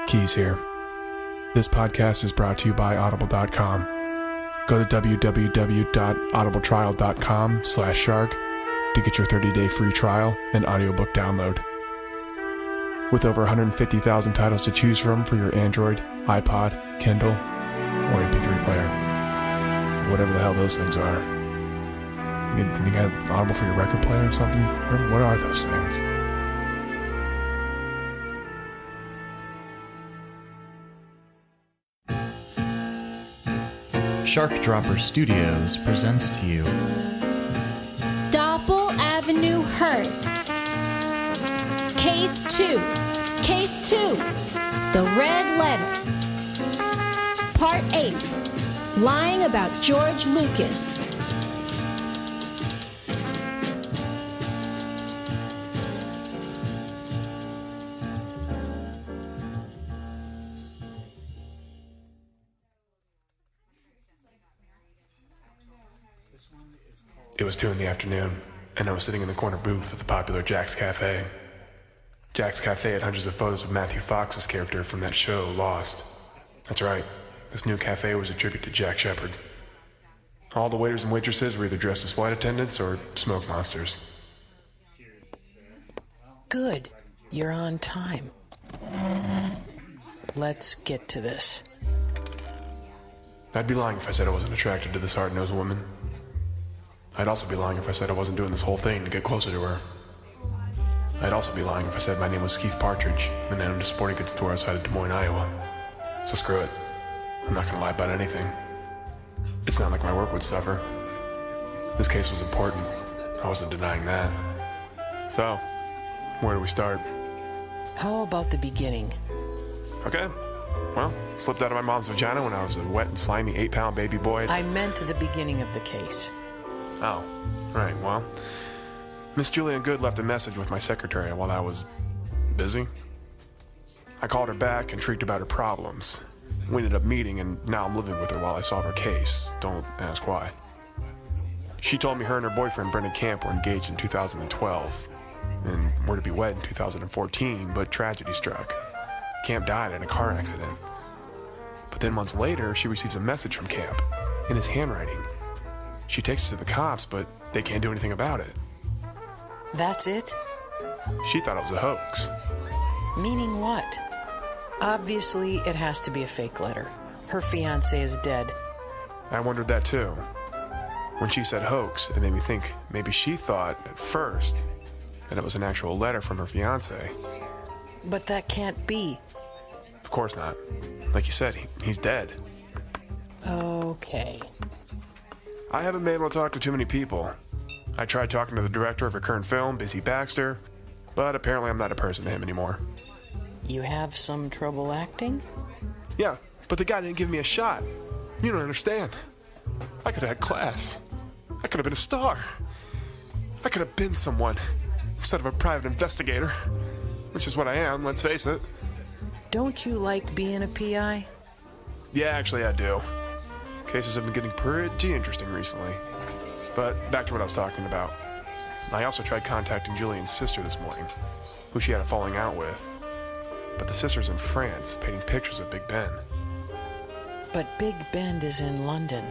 Keys here. This podcast is brought to you by Audible.com. Go to www.audibletrial.com/shark to get your 30-day free trial and audiobook download. With over 150,000 titles to choose from for your Android, iPod, Kindle, or MP3 player. Whatever the hell those things are. You got Audible for your record player or something? What are those things? Shark Dropper Studios presents to you Dopple Avenue Hurt. Case 2. Case 2. The Red Letter. Part 8. Lying about George Lucas. It was 2 in the afternoon, and I was sitting in the corner booth of the popular Jack's Cafe. Jack's Cafe had hundreds of photos of Matthew Fox's character from that show, Lost. That's right, this new cafe was a tribute to Jack Shephard. All the waiters and waitresses were either dressed as flight attendants or smoke monsters. Good. You're on time. Let's get to this. I'd be lying if I said I wasn't attracted to this hard-nosed woman. I'd also be lying if I said I wasn't doing this whole thing to get closer to her. I'd also be lying if I said my name was Keith Partridge and I owned a sporting goods store outside of Des Moines, Iowa. So screw it. I'm not gonna lie about anything. It's not like my work would suffer. This case was important. I wasn't denying that. So, where do we start? How about the beginning? Okay. Well, slipped out of my mom's vagina when I was a wet and slimy 8-pound baby boy. I meant the beginning of the case. Oh, right, well, Miss Julian Goode left a message with my secretary while I was busy. I called her back and shrieked about her problems. We ended up meeting, and now I'm living with her while I solve her case. Don't ask why. She told me her and her boyfriend, Brendan Camp, were engaged in 2012, and were to be wed in 2014, but tragedy struck. Camp died in a car accident. But then months later, she receives a message from Camp, in his handwriting. She takes it to the cops, but they can't do anything about it. That's it? She thought it was a hoax. Meaning what? Obviously, it has to be a fake letter. Her fiancé is dead. I wondered that too. When she said hoax, it made me think maybe she thought, at first, that it was an actual letter from her fiancé. But that can't be. Of course not. Like you said, he's dead. Okay. I haven't been able to talk to too many people. I tried talking to the director of her current film, Busy Baxter, but apparently I'm not a person to him anymore. You have some trouble acting? Yeah, but the guy didn't give me a shot. You don't understand. I could have had class. I could have been a star. I could have been someone instead of a private investigator, which is what I am, let's face it. Don't you like being a PI? Yeah, actually I do. Cases have been getting pretty interesting recently. But back to what I was talking about. I also tried contacting Julian's sister this morning, who she had a falling out with. But the sister's in France, painting pictures of Big Ben. But Big Ben is in London.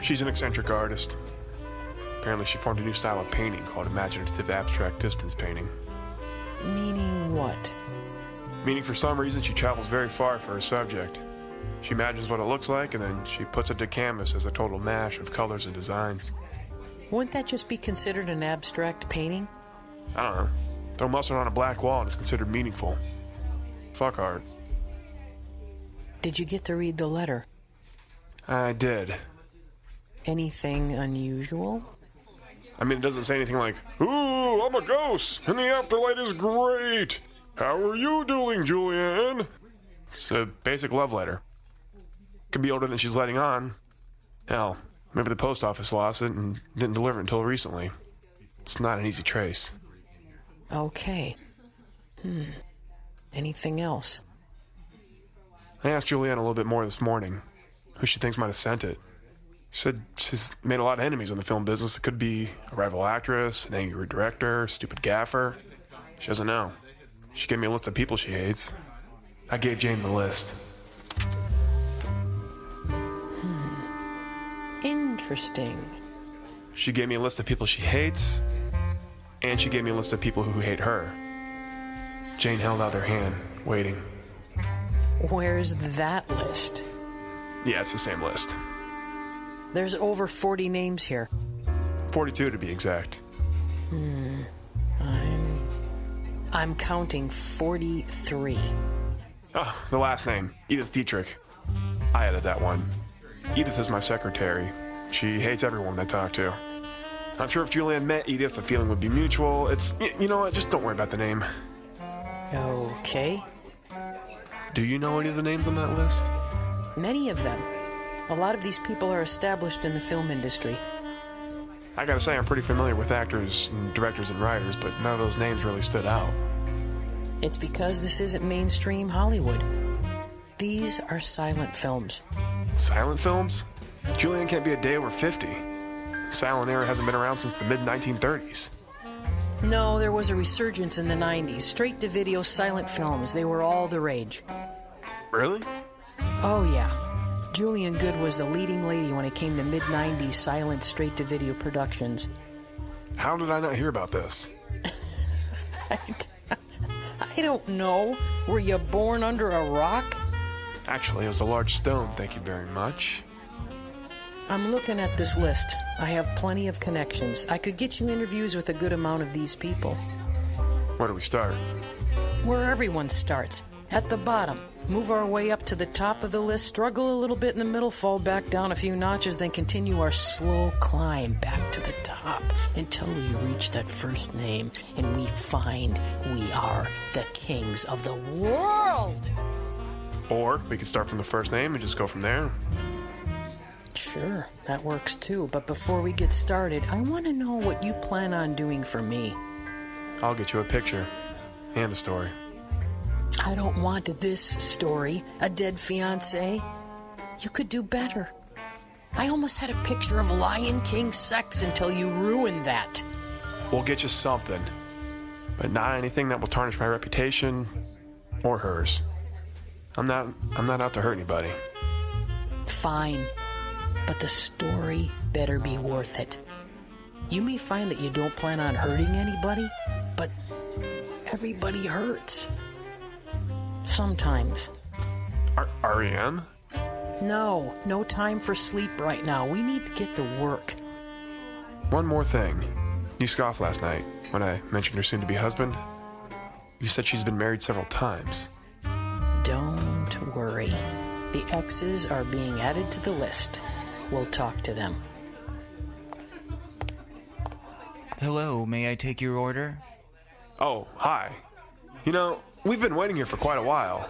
She's an eccentric artist. Apparently she formed a new style of painting called imaginative abstract distance painting. Meaning what? Meaning for some reason she travels very far for her subject. She imagines what it looks like, and then she puts it to canvas as a total mash of colors and designs. Wouldn't that just be considered an abstract painting? I don't know. Throw mustard on a black wall and it's considered meaningful. Fuck art. Did you get to read the letter? I did. Anything unusual? I mean, it doesn't say anything like, "Ooh, I'm a ghost, and the afterlife is great. How are you doing, Julian?" It's a basic love letter. Could be older than she's letting on. Hell, maybe the post office lost it and didn't deliver it until recently. It's not an easy trace. Okay. Anything else? I asked Julianne a little bit more this morning, who she thinks might have sent it. She said she's made a lot of enemies in the film business. It could be a rival actress, an angry director, stupid gaffer. She doesn't know. She gave me a list of people she hates. I gave Jane the list. Interesting. She gave me a list of people she hates, and she gave me a list of people who hate her. Jane held out her hand, waiting. Where's that list? Yeah, it's the same list. There's over 40 names here. 42 to be exact. I'm counting 43. Oh, the last name, Edith Dietrich. I added that one. Edith is my secretary. She hates everyone I talk to. I'm sure if Julianne met Edith, the feeling would be mutual. You know what, just don't worry about the name. Okay. Do you know any of the names on that list? Many of them. A lot of these people are established in the film industry. I gotta say, I'm pretty familiar with actors and directors and writers, but none of those names really stood out. It's because this isn't mainstream Hollywood. These are silent films. Silent films? Julianne can't be a day over 50. The silent era hasn't been around since the mid-1930s. No, there was a resurgence in the 90s. Straight-to-video silent films. They were all the rage. Really? Oh, yeah. Julianne Goode was the leading lady when it came to mid-90s silent straight-to-video productions. How did I not hear about this? I don't know. Were you born under a rock? Actually, it was a large stone, thank you very much. I'm looking at this list. I have plenty of connections. I could get you interviews with a good amount of these people. Where do we start? Where everyone starts. At the bottom. Move our way up to the top of the list, struggle a little bit in the middle, fall back down a few notches, then continue our slow climb back to the top until we reach that first name and we find we are the kings of the world. Or we could start from the first name and just go from there. Sure, that works too. But before we get started, I want to know what you plan on doing for me. I'll get you a picture and a story. I don't want this story, a dead fiancé. You could do better. I almost had a picture of Lion King sex until you ruined that. We'll get you something, but not anything that will tarnish my reputation or hers. I'm not out to hurt anybody. Fine, but the story better be worth it. You may find that you don't plan on hurting anybody, but everybody hurts. Sometimes. Ariane? No time for sleep right now. We need to get to work. One more thing. You scoffed last night when I mentioned her soon-to-be husband. You said she's been married several times. Don't worry. The exes are being added to the list. We'll talk to them. Hello, may I take your order? Oh, hi. You know, we've been waiting here for quite a while.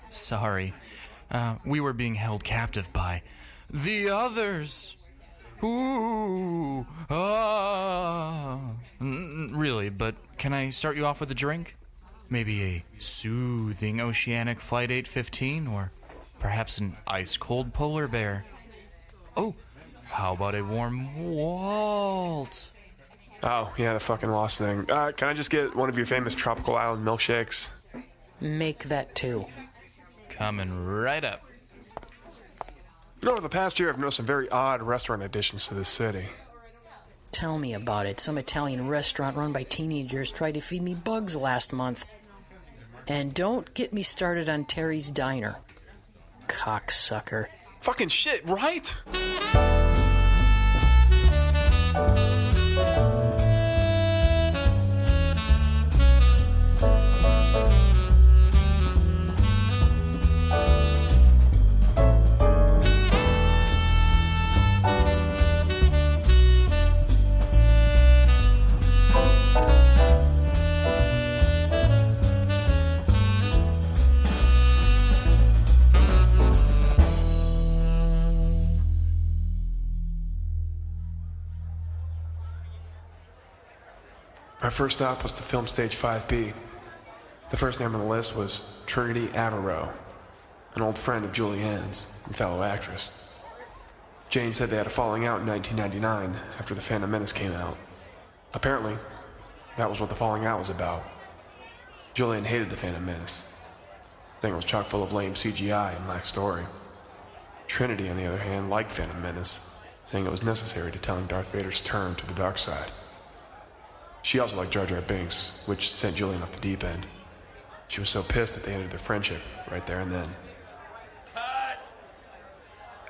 Sorry. We were being held captive by the others. Ooh. Really, but can I start you off with a drink? Maybe a soothing oceanic Flight 815, or perhaps an ice-cold polar bear. Oh, how about a warm waltz? Oh, yeah, the fucking lost thing. Can I just get one of your famous tropical island milkshakes? Make that too. Coming right up. You know, over the past year, I've noticed some very odd restaurant additions to this city. Tell me about it. Some Italian restaurant run by teenagers tried to feed me bugs last month. And don't get me started on Terry's Diner. Cocksucker. Fucking shit, right? Our first stop was to film stage 5B. The first name on the list was Trinity Averill, an old friend of Julianne's and fellow actress. Jane said they had a falling out in 1999 after The Phantom Menace came out. Apparently, that was what the falling out was about. Julianne hated The Phantom Menace. Thing was chock full of lame CGI and lacked story. Trinity, on the other hand, liked Phantom Menace, saying it was necessary to telling Darth Vader's turn to the dark side. She also liked Jar Jar Binks, which sent Julian off the deep end. She was so pissed that they ended their friendship right there and then. Cut!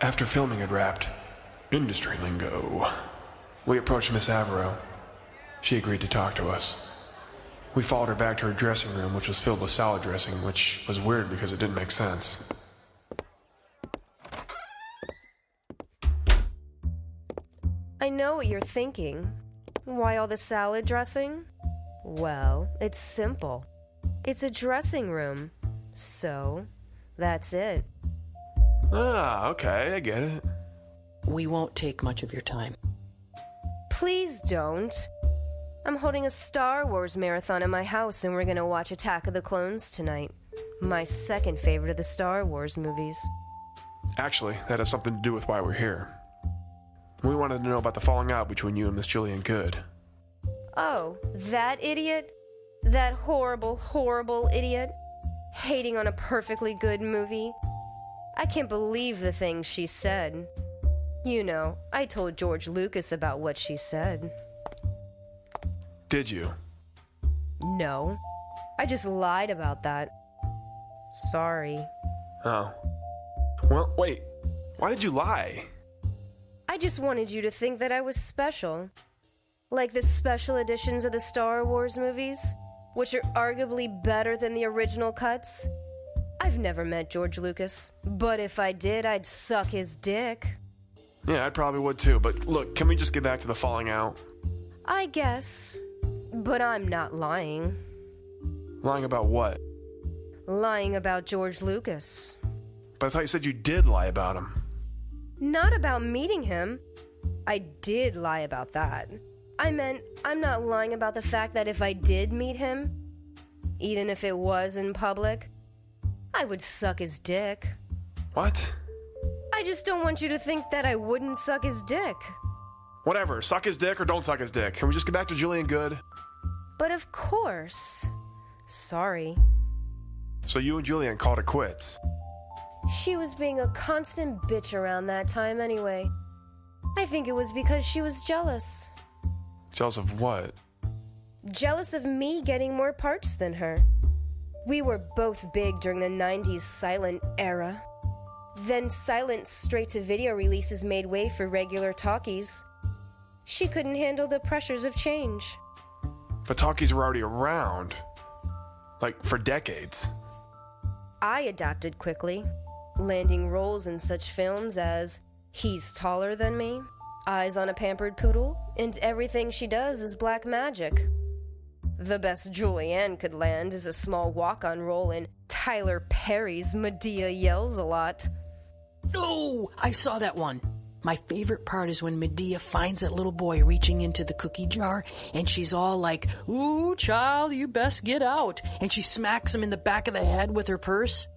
After filming had wrapped, industry lingo, we approached Miss Averill. She agreed to talk to us. We followed her back to her dressing room, which was filled with salad dressing, which was weird because it didn't make sense. I know what you're thinking. Why all the salad dressing? Well, it's simple. It's a dressing room. So, that's it. Ah, okay, I get it. We won't take much of your time. Please don't. I'm holding a Star Wars marathon in my house and we're gonna watch Attack of the Clones tonight. My second favorite of the Star Wars movies. Actually, that has something to do with why we're here. We wanted to know about the falling out between you and Miss Julian Goode. Oh, that idiot? That horrible, horrible idiot? Hating on a perfectly good movie? I can't believe the things she said. You know, I told George Lucas about what she said. Did you? No. I just lied about that. Sorry. Oh. Well, wait. Why did you lie? I just wanted you to think that I was special. Like the special editions of the Star Wars movies, which are arguably better than the original cuts. I've never met George Lucas, but if I did, I'd suck his dick. Yeah, I probably would too, but look, can we just get back to the falling out? I guess. But I'm not lying. Lying about what? Lying about George Lucas. But I thought you said you did lie about him. Not about meeting him. I did lie about that. I meant, I'm not lying about the fact that if I did meet him, even if it was in public, I would suck his dick. What? I just don't want you to think that I wouldn't suck his dick. Whatever, suck his dick or don't suck his dick. Can we just get back to Julian Goode? But of course. Sorry. So you and Julian called it quits. She was being a constant bitch around that time anyway. I think it was because she was jealous. Jealous of what? Jealous of me getting more parts than her. We were both big during the 90s silent era. Then silent straight-to-video releases made way for regular talkies. She couldn't handle the pressures of change. But talkies were already around. Like, for decades. I adapted quickly, landing roles in such films as He's Taller Than Me, Eyes on a Pampered Poodle, and Everything She Does is Black Magic. The best Julianne could land is a small walk-on role in Tyler Perry's Medea Yells a Lot. Oh, I saw that one. My favorite part is when Medea finds that little boy reaching into the cookie jar, and she's all like, "Ooh, child, you best get out." And she smacks him in the back of the head with her purse.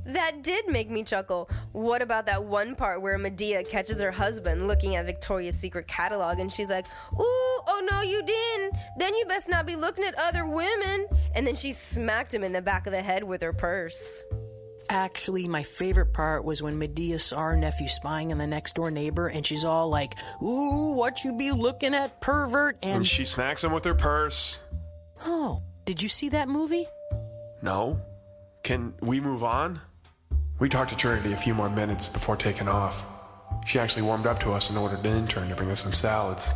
That did make me chuckle. What about that one part where Medea catches her husband looking at Victoria's Secret catalog and she's like, "Ooh, oh no you didn't. Then you best not be looking at other women." And then she smacked him in the back of the head with her purse. Actually, my favorite part was when Medea saw her nephew spying on the next door neighbor, and she's all like, "Ooh, what you be looking at, pervert?" And she smacks him with her purse. Oh, did you see that movie? No. Can we move on? We talked to Trinity a few more minutes before taking off. She actually warmed up to us and ordered an intern to bring us some salads.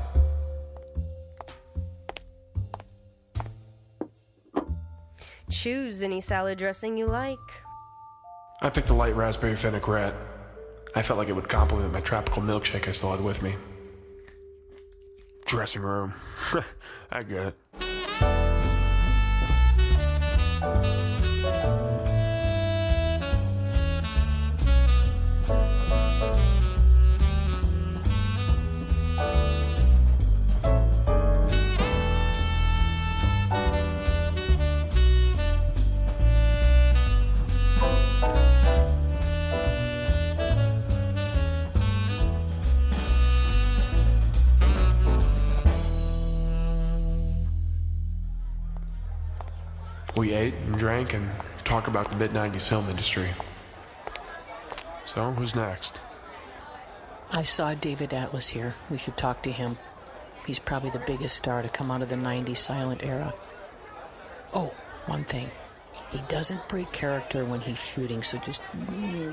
Choose any salad dressing you like. I picked the light raspberry vinaigrette. I felt like it would complement my tropical milkshake I still had with me. Dressing room. I get it. We ate and drank and talk about the mid-90s film industry. So, who's next? I saw David Atlas here. We should talk to him. He's probably the biggest star to come out of the 90s silent era. Oh, one thing. He doesn't break character when he's shooting, so just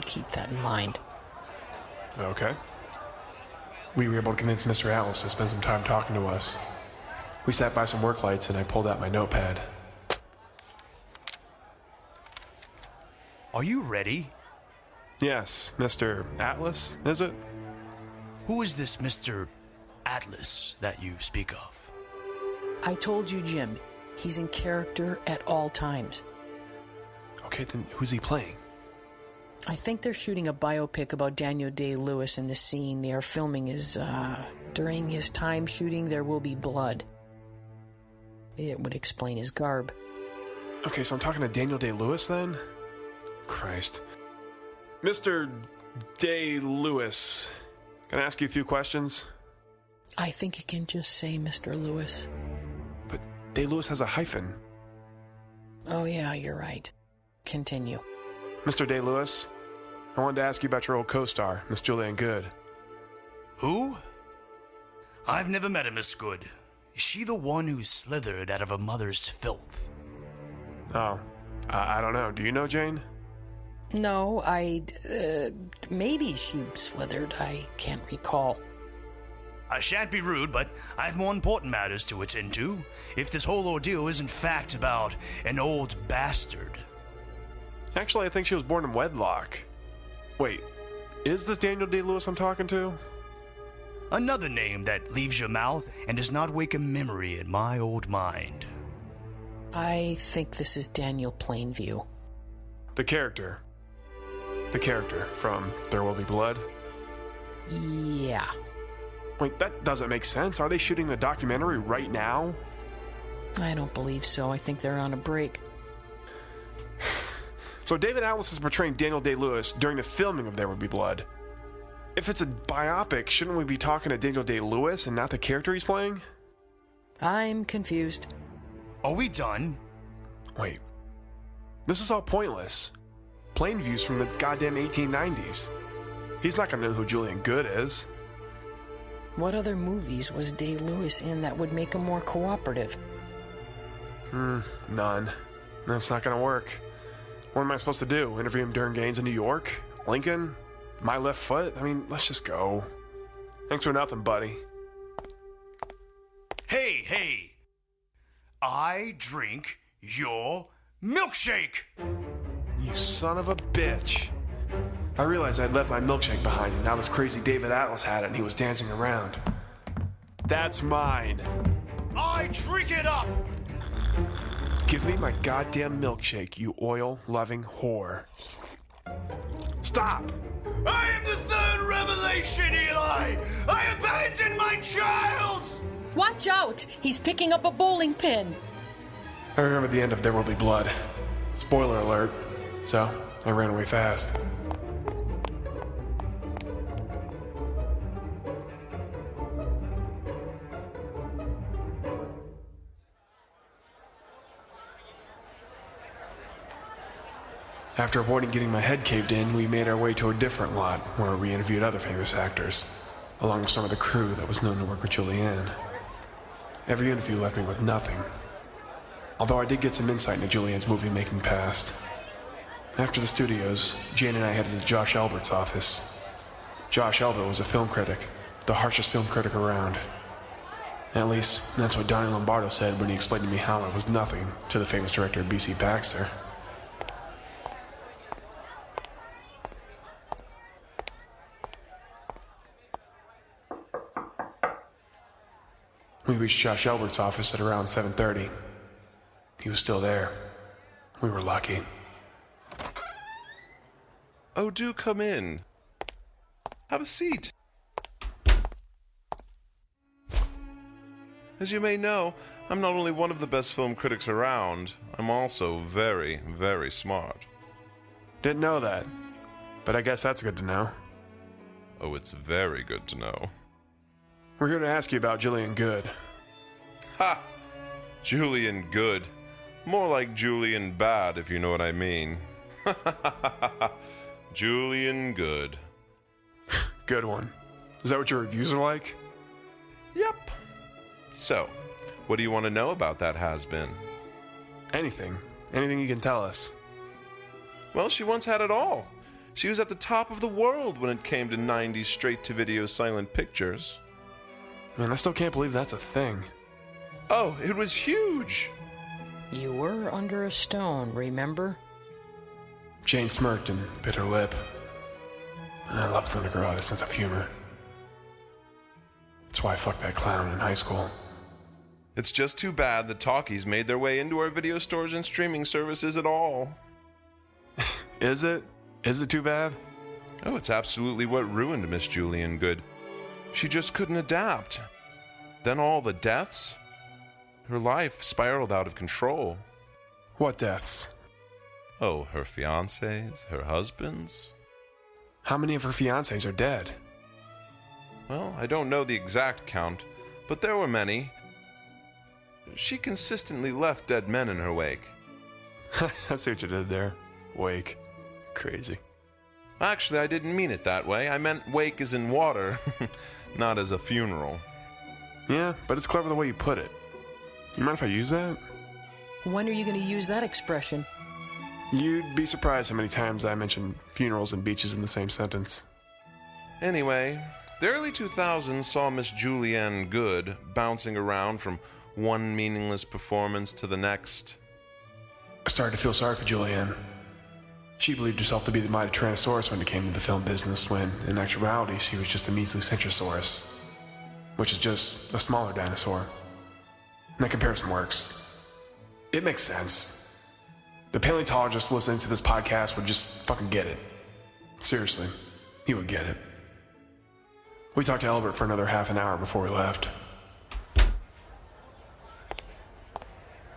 keep that in mind. Okay. We were able to convince Mr. Atlas to spend some time talking to us. We sat by some work lights and I pulled out my notepad. Are you ready? Yes, Mr. Atlas, is it? Who is this Mr. Atlas that you speak of? I told you, Jim. He's in character at all times. Okay, then who's he playing? I think they're shooting a biopic about Daniel Day-Lewis, and the scene they are filming is, during his time shooting, there will be blood. It would explain his garb. Okay, so I'm talking to Daniel Day-Lewis then? Christ. Mr. Day-Lewis, can I ask you a few questions? I think you can just say Mr. Lewis. But Day-Lewis has a hyphen. Oh yeah, you're right. Continue. Mr. Day-Lewis, I wanted to ask you about your old co-star, Miss Julianne Goode. Who? I've never met a Miss Goode. Is she the one who slithered out of her mother's filth? Oh, I don't know. Do you know Jane? No, maybe she slithered. I can't recall. I shan't be rude, but I have more important matters to attend to. If this whole ordeal is in fact about an old bastard. Actually, I think she was born in wedlock. Wait, is this Daniel Day-Lewis I'm talking to? Another name that leaves your mouth and does not wake a memory in my old mind. I think this is Daniel Plainview. The character from There Will Be Blood? Yeah. Wait, that doesn't make sense. Are they shooting the documentary right now? I don't believe so. I think they're on a break. So David Atlas is portraying Daniel Day-Lewis during the filming of There Will Be Blood. If it's a biopic, shouldn't we be talking to Daniel Day-Lewis and not the character he's playing? I'm confused. Are we done? Wait. This is all pointless. Plain views from the goddamn 1890s. He's not gonna know who Julianne Goode is. What other movies was Day-Lewis in that would make him more cooperative? None. That's not gonna work. What am I supposed to do? Interview him during games in New York? Lincoln? My left foot? I mean, let's just go. Thanks for nothing, buddy. Hey! I drink your milkshake! You son of a bitch. I realized I'd left my milkshake behind, and now this crazy David Atlas had it and he was dancing around. That's mine. I drink it up! Give me my goddamn milkshake, you oil-loving whore. Stop! I am the third revelation, Eli! I abandoned my child! Watch out! He's picking up a bowling pin. I remember the end of There Will Be Blood. Spoiler alert. So, I ran away fast. After avoiding getting my head caved in, we made our way to a different lot where we interviewed other famous actors, along with some of the crew that was known to work with Julianne. Every interview left me with nothing, although I did get some insight into Julianne's movie-making past. After the studios, Jane and I headed to Josh Albert's office. Josh Albert was a film critic, the harshest film critic around. At least, that's what Donnie Lombardo said when he explained to me how I was nothing to the famous director B.C. Baxter. We reached Josh Albert's office at around 7:30. He was still there. We were lucky. Oh, do come in. Have a seat. As you may know, I'm not only one of the best film critics around, I'm also very, very smart. Didn't know that, but I guess that's good to know. Oh, it's very good to know. We're here to ask you about Julianne Goode. Ha! Julianne Goode. More like Julian Bad, if you know what I mean. Julian Good. Good one. Is that what your reviews are like? Yep. So, what do you want to know about that has-been? Anything. Anything you can tell us. Well, she once had it all. She was at the top of the world when it came to 90s straight-to-video silent pictures. Man, I still can't believe that's a thing. Oh, it was huge! You were under a stone, remember? Jane smirked and bit her lip. I loved when a girl had a sense of humor. That's why I fucked that clown in high school. It's just too bad the talkies made their way into our video stores and streaming services at all. Is it? Is it too bad? Oh, it's absolutely what ruined Miss Julian Good. She just couldn't adapt. Then all the deaths. Her life spiraled out of control. What deaths? Oh, her fiancés, her husbands. How many of her fiancés are dead? Well, I don't know the exact count, but there were many. She consistently left dead men in her wake. I see what you did there. Wake. Crazy. Actually, I didn't mean it that way. I meant wake as in water, not as a funeral. Yeah, but it's clever the way you put it. You mind if I use that? When are you going to use that expression? You'd be surprised how many times I mention funerals and beaches in the same sentence. Anyway, the early 2000s saw Miss Julianne Good bouncing around from one meaningless performance to the next. I started to feel sorry for Julianne. She believed herself to be the mighty Tyrannosaurus when it came to the film business, when, in actuality, she was just a measly Centrosaurus, which is just a smaller dinosaur. And that comparison works. It makes sense. The paleontologist listening to this podcast would just fucking get it. Seriously, he would get it. We talked to Albert for another half an hour before we left.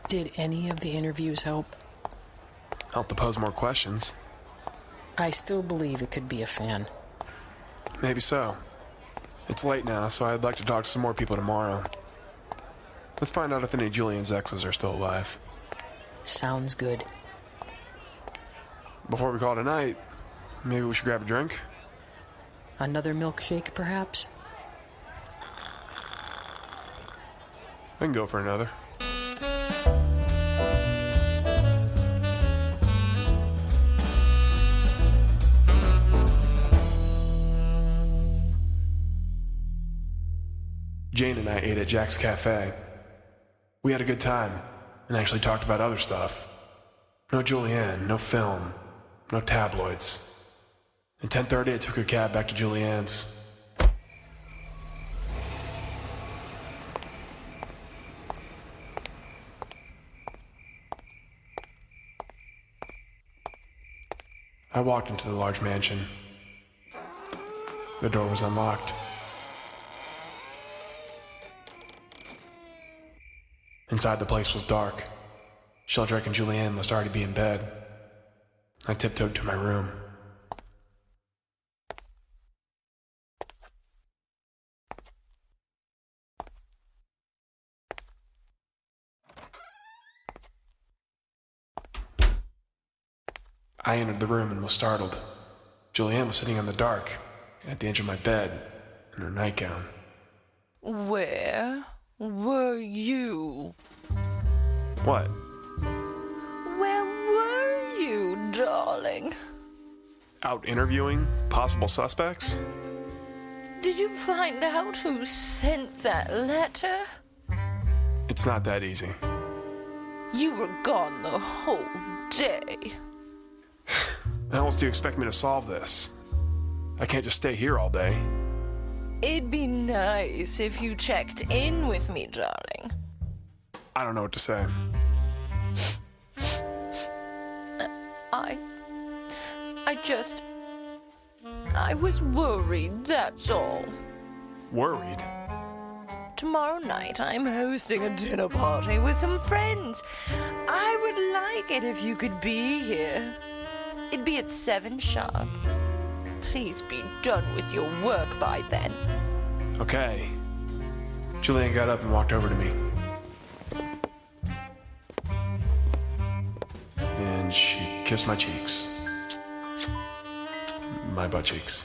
Did any of the interviews help? Helped to pose more questions. I still believe it could be a fan. Maybe so. It's late now, so I'd like to talk to some more people tomorrow. Let's find out if any of Julian's exes are still alive. Sounds good. Before we call it a night, maybe we should grab a drink? Another milkshake, perhaps? I can go for another. Jane and I ate at Jack's Cafe. We had a good time, and actually talked about other stuff. No Julianne, no film, no tabloids. At 10:30, I took a cab back to Julianne's. I walked into the large mansion. The door was unlocked. Inside, the place was dark. Sheldrake and Julianne must already be in bed. I tiptoed to my room. I entered the room and was startled. Julianne was sitting in the dark, at the edge of my bed, in her nightgown. Where were you? What? Where were you, darling? Out interviewing possible suspects? Did you find out who sent that letter? It's not that easy. You were gone the whole day. How else do you expect me to solve this? I can't just stay here all day. It'd be nice if you checked in with me, darling. I don't know what to say. I was worried, that's all. Worried? Tomorrow night I'm hosting a dinner party with some friends. I would like it if you could be here. It'd be at 7 sharp. Please be done with your work by then. Okay. Julianne got up and walked over to me. and she kissed my cheeks. My butt cheeks.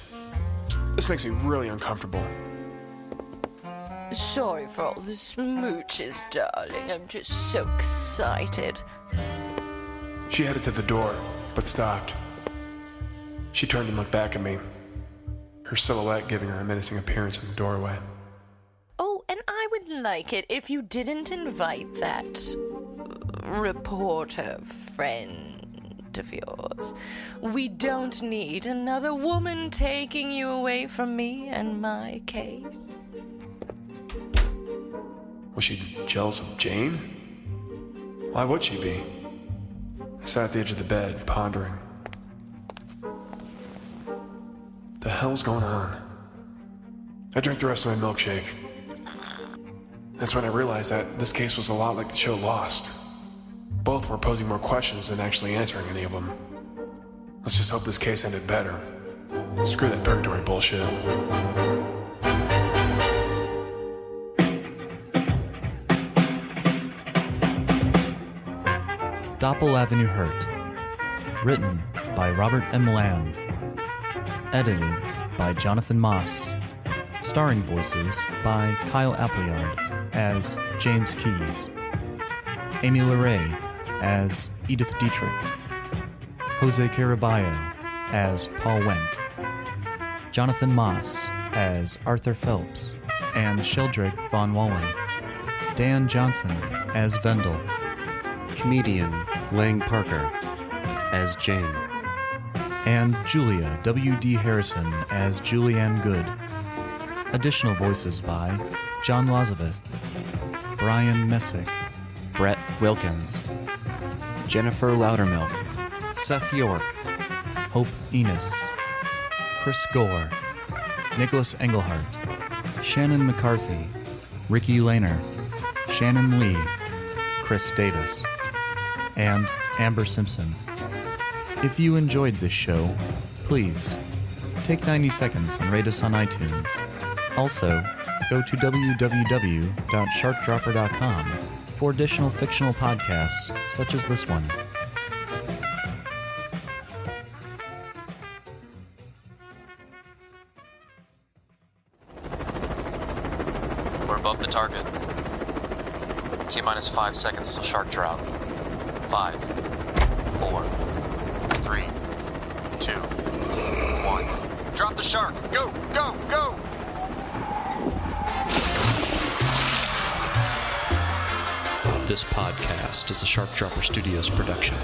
This makes me really uncomfortable. Sorry for all the smooches, darling. I'm just so excited. She headed to the door, but stopped. She turned and looked back at me, her silhouette giving her a menacing appearance in the doorway. Oh, and I would like it if you didn't invite that reporter friend of yours. We don't need another woman taking you away from me and my case. Was she jealous of Jane? Why would she be? I sat at the edge of the bed, pondering. The hell's going on? I drank the rest of my milkshake. That's when I realized that this case was a lot like the show Lost. Both were posing more questions than actually answering any of them. Let's just hope this case ended better. Screw that purgatory bullshit. Dopple Avenue Hurt. Written by Robert M. Lamb. Edited by Jonathan Moss. Starring voices by Kyle Appleyard as James Keyes, Amy LeRae as Edith Dietrich, Jose Caraballo as Paul Wendt, Jonathan Moss as Arthur Phelps and Sheldrick Von Wallen, Dan Johnson as Vendel, comedian Lang Parker as Jane, and Julia W.D. Harrison as Julianne Goode. Additional voices by John Lazaveth, Brian Messick, Brett Wilkins, Jennifer Loudermilk, Seth York, Hope Enos, Chris Gore, Nicholas Engelhart, Shannon McCarthy, Ricky Lehner, Shannon Lee, Chris Davis, and Amber Simpson. If you enjoyed this show, please take 90 seconds and rate us on iTunes. Also, go to www.sharkdropper.com for additional fictional podcasts such as this one. We're above the target. T-minus 5 seconds till shark drop. 5, 4, 3, 2, 1. Drop the shark! Go! Go! Go! This podcast is a Shark Dropper Studios production.